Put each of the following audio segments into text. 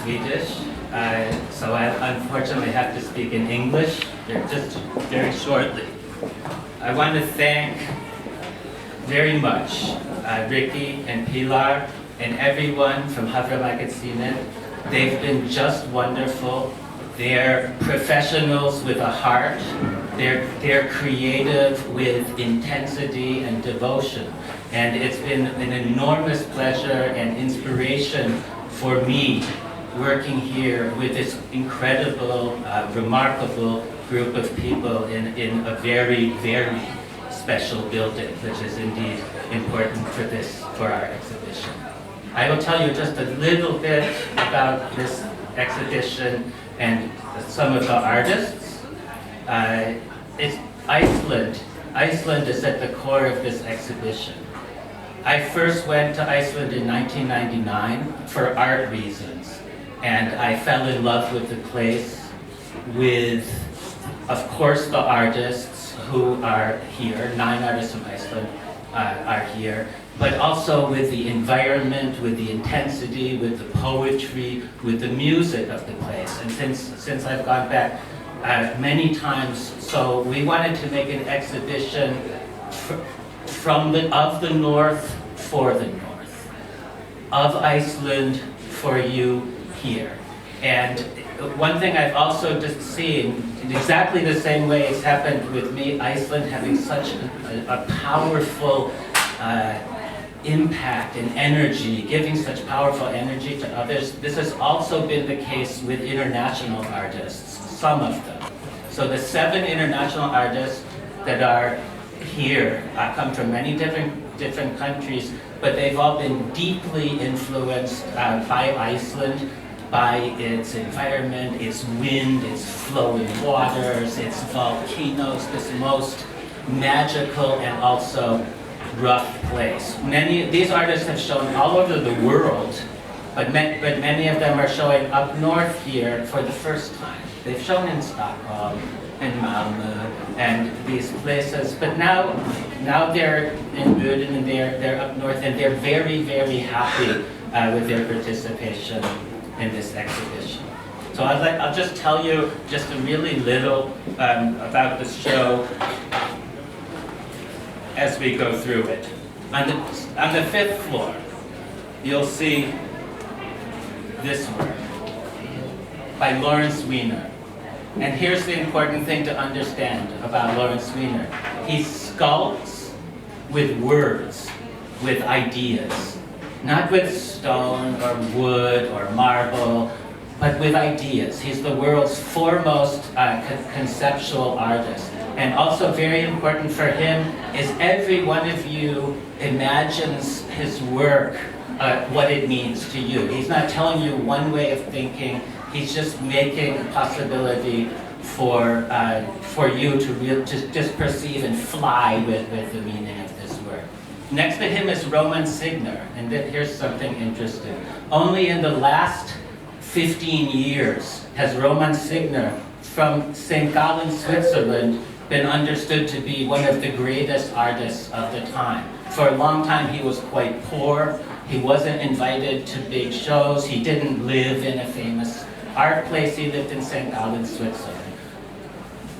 Swedish, so I unfortunately have to speak in English just very shortly. I want to thank very much Ricky and Pilar and everyone from Havremagasinet. They've been just wonderful. They're professionals with a heart. They're creative with intensity and devotion. And it's been an enormous pleasure and inspiration for me working here with this incredible, remarkable group of people in a very, very special building, which is indeed important for our exhibition. I will tell you just a little bit about this exhibition and some of the artists. It's Iceland. Iceland is at the core of this exhibition. I first went to Iceland in 1999 for art reasons, and I fell in love with the place, with, of course, the artists who are here. 9 artists from Iceland are here, but also with the environment, with the intensity, with the poetry, with the music of the place. And since I've gone back many times, so we wanted to make an exhibition of the North for the North, of Iceland for you here. And one thing I've also just seen, in exactly the same way it's happened with me, Iceland having such a powerful impact and energy, giving such powerful energy to others. This has also been the case with international artists, some of them. So the 7 international artists that are here come from many different countries, but they've all been deeply influenced by Iceland, by its environment, its wind, its flowing waters, its volcanoes, this most magical and also rough place. These artists have shown all over the world, but many of them are showing up north here for the first time. They've shown in Stockholm and Malmö and these places, but now they're in Boden and they're up north, and they're very, very happy with their participation in this exhibition. So I'll just tell you just a really little about the show as we go through it. On the 5th floor, you'll see this work by Lawrence Weiner. And here's the important thing to understand about Lawrence Weiner. He sculpts with words, with ideas, not with stone or wood or marble, but with ideas. He's the world's foremost conceptual artist. And also very important for him is every one of you imagines his work, what it means to you. He's not telling you one way of thinking. He's just making a possibility for you to just perceive and fly with the meaning of this work. Next to him is Roman Signer, and here's something interesting. Only in the last 15 years has Roman Signer from St. Gallen, Switzerland, been understood to be one of the greatest artists of the time. For a long time he was quite poor. He wasn't invited to big shows. He didn't live in a famous art place. He lived in St. Gallen, Switzerland.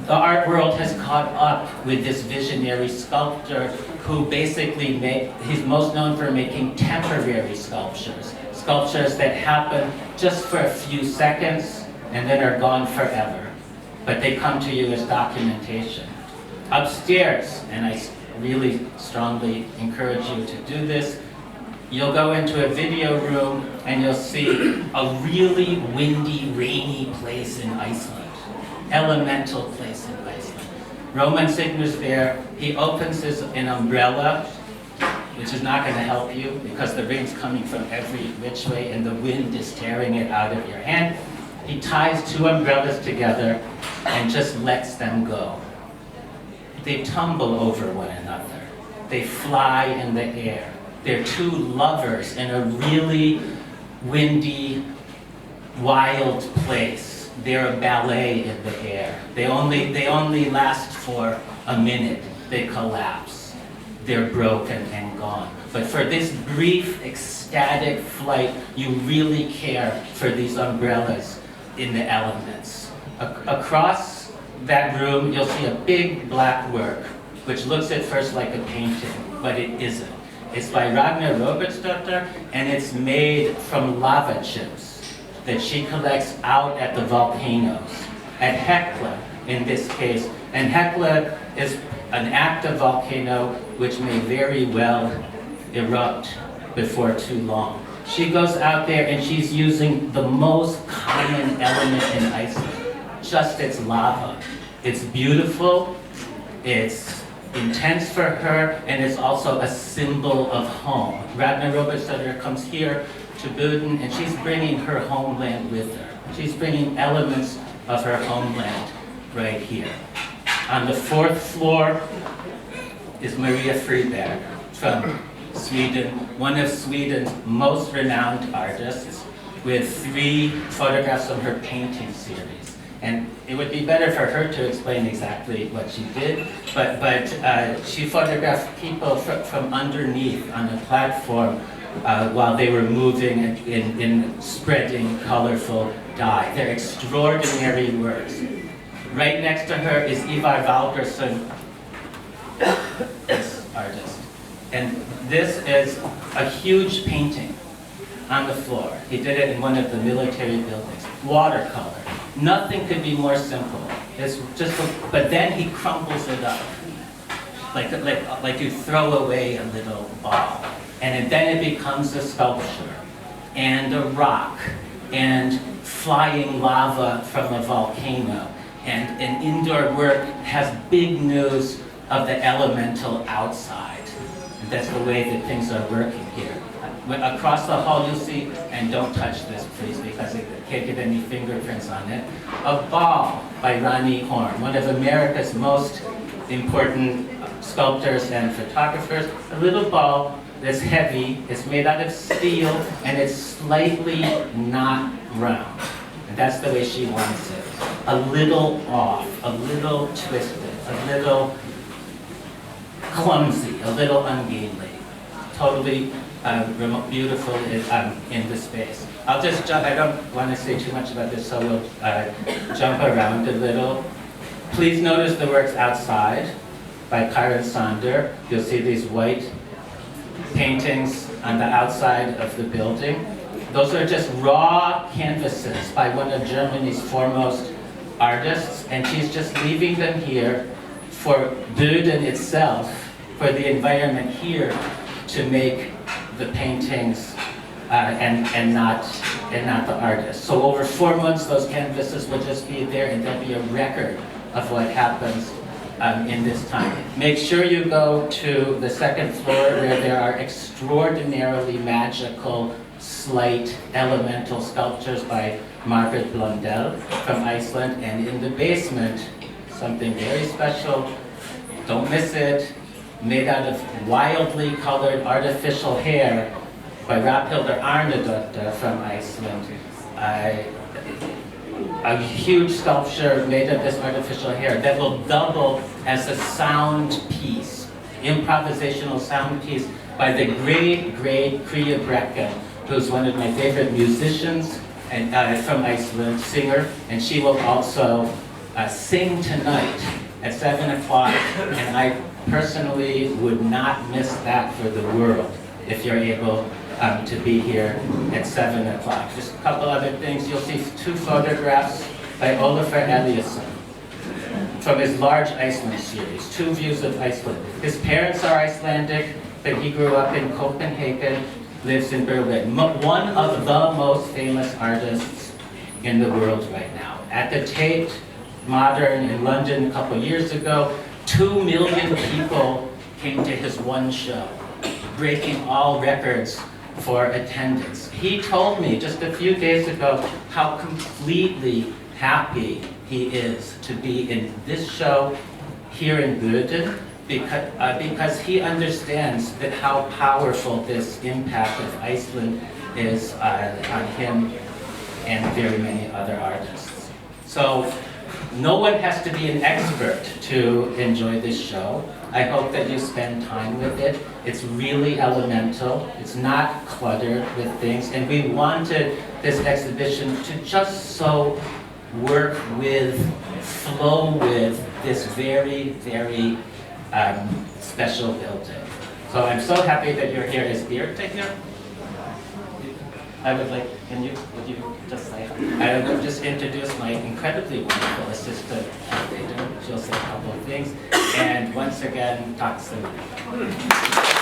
The art world has caught up with this visionary sculptor who basically he's most known for making temporary sculptures. Sculptures that happen just for a few seconds and then are gone forever. But they come to you as documentation. Upstairs, and I really strongly encourage you to do this, you'll go into a video room and you'll see a really windy, rainy place in Iceland. Elemental place in Iceland. Roman Signer's there. He opens an umbrella, which is not going to help you because the rain's coming from every which way and the wind is tearing it out of your hand. He ties 2 umbrellas together and just lets them go. They tumble over one another. They fly in the air. They're 2 lovers in a really windy, wild place. They're a ballet in the air. They only last for a minute. They collapse. they're broken and gone. But for this brief, ecstatic flight, you really care for these umbrellas in the elements. Across that room, you'll see a big black work, which looks at first like a painting, but it isn't. It's by Havremagasinet, and it's made from lava chips that she collects out at the volcanoes, at Hekla in this case. And Hekla is an active volcano which may very well erupt before too long. She goes out there and she's using the most common element in Iceland, just its lava. It's beautiful, it's intense for her, and it's also a symbol of home. Havremagasinet comes here to Boden, and she's bringing her homeland with her. She's bringing elements of her homeland right here. On the 4th floor is Maria Friberg from Sweden, one of Sweden's most renowned artists, with 3 photographs from her painting series. And it would be better for her to explain exactly what she did, but she photographed people from underneath on a platform while they were moving in spreading colorful dye. They're extraordinary works. Right next to her is Ivar Valgerson, this artist. And this is a huge painting on the floor. He did it in one of the military buildings. Watercolor. Nothing could be more simple. It's just, but then he crumbles it up, like you throw away a little ball, and then it becomes a sculpture, and a rock, and flying lava from a volcano, and an indoor work has big news of the elemental outside. And that's the way that things are working here. Across the hall you'll see, and don't touch this please because it can't get any fingerprints on it, a ball by Ronnie Horn, one of America's most important sculptors and photographers. A little ball that's heavy, it's made out of steel, and it's slightly not round. And that's the way she wants it. A little off, a little twisted, a little clumsy, a little ungainly. Totally beautiful in the space. I'll just jump, I don't want to say too much about this, so we'll jump around a little. Please notice the works outside by Karen Sander. You'll see these white paintings on the outside of the building. Those are just raw canvases by one of Germany's foremost artists, and she's just leaving them here for Boden itself, for the environment here, to make the paintings and not the artist. So over 4 months, those canvases will just be there, and there'll be a record of what happens in this time. Make sure you go to the 2nd floor where there are extraordinarily magical, slight, elemental sculptures by Margaret Blondell from Iceland, and in the basement, something very special, don't miss it, made out of wildly colored artificial hair by Raphildur Arnardóttir from Iceland. A huge sculpture made of this artificial hair that will double as a sound piece, improvisational sound piece by the great Kría Brekken, who's one of my favorite musicians and from Iceland, singer, and she will also sing tonight at 7 o'clock, and I personally would not miss that for the world if you're able to be here at 7 o'clock. Just a couple other things. You'll see 2 photographs by Ólafur Eliasson from his large Iceland series, 2 views of Iceland. His parents are Icelandic, but he grew up in Copenhagen, lives in Berlin. One of the most famous artists in the world right now. At the Tate Modern in London a couple years ago, 2 million people came to his one show, breaking all records for attendance. He told me just a few days ago how completely happy he is to be in this show here in Boden, because he understands that how powerful this impact of Iceland is on him and very many other artists. So no one has to be an expert to enjoy this show. I hope that you spend time with it. It's really elemental. It's not cluttered with things. And we wanted this exhibition to just so work with, flow with this very, very special building. So I'm so happy that you're here. Is Birta here? I would like, would you just say hi? I will just introduce my incredibly wonderful assistant, Boden. She'll say a couple of things. And once again, tack så mycket.